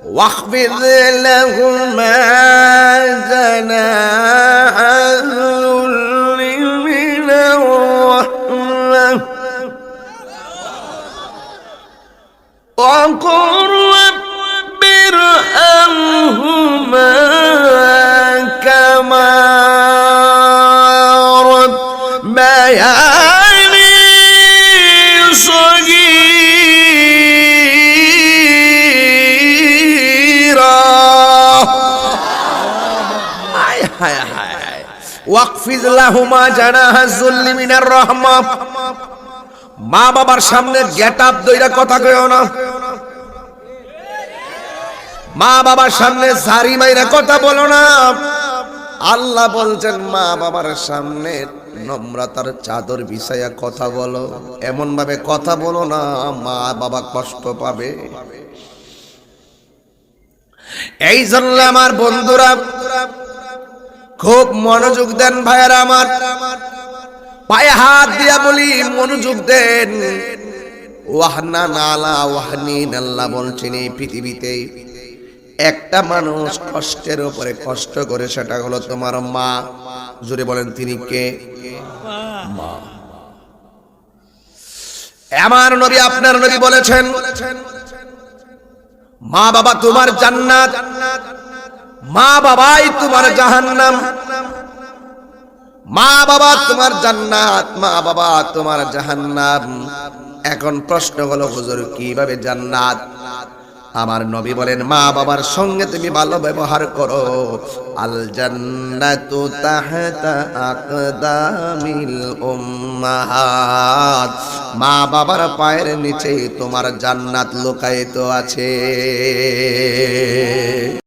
واخفض لهما جناح الذل من الرحمة وقل رب ارحمهما كما ربياني صغيرا واخفض لهما جناح الذل من الرحمة মা বাবার সামনে গেট আপ দইরা কথা কইও না, মা বাবার সামনে ঝাড়ি মাইরা কথা বলো না। আল্লাহ বলছেন মা বাবার সামনে নম্রতার চাদর বিছাইয়া কথা বলো, এমন ভাবে কথা বলো না মা বাবা কষ্ট পাবে। এই জন্য আমার বন্ধুরা খুব মনোযোগ দেন ভাইয়ারা আমার, পায়ে হাত দিয়া বলি মনোযোগ দেন। ওয়াহনা নালা ওয়াহনিন, আল্লাহ বলছেন এই পৃথিবীতে একটা মানুষ কষ্টের উপরে কষ্ট করে, সেটা হলো তোমার মা। জোরে বলেন তিনি কে? মা। আমার নবী আপনার নবী বলেছেন মা বাবা তোমার জান্নাত, মা বাবাই তোমার জাহান্নাম। মা বাবা তোমার জান্নাত, মা বাবা তোমার জাহান্নাম। এখন প্রশ্ন হলো হুজুর কিভাবে জান্নাত? আমার নবী বলেন মা বাবার সঙ্গে তুমি ভালো ব্যবহার করো। আল জান্নাতু তাহতা আকদামিল উম্মাহাত, মা বাবার পায়ের নিচে তোমার জান্নাত লুকায়িত আছে।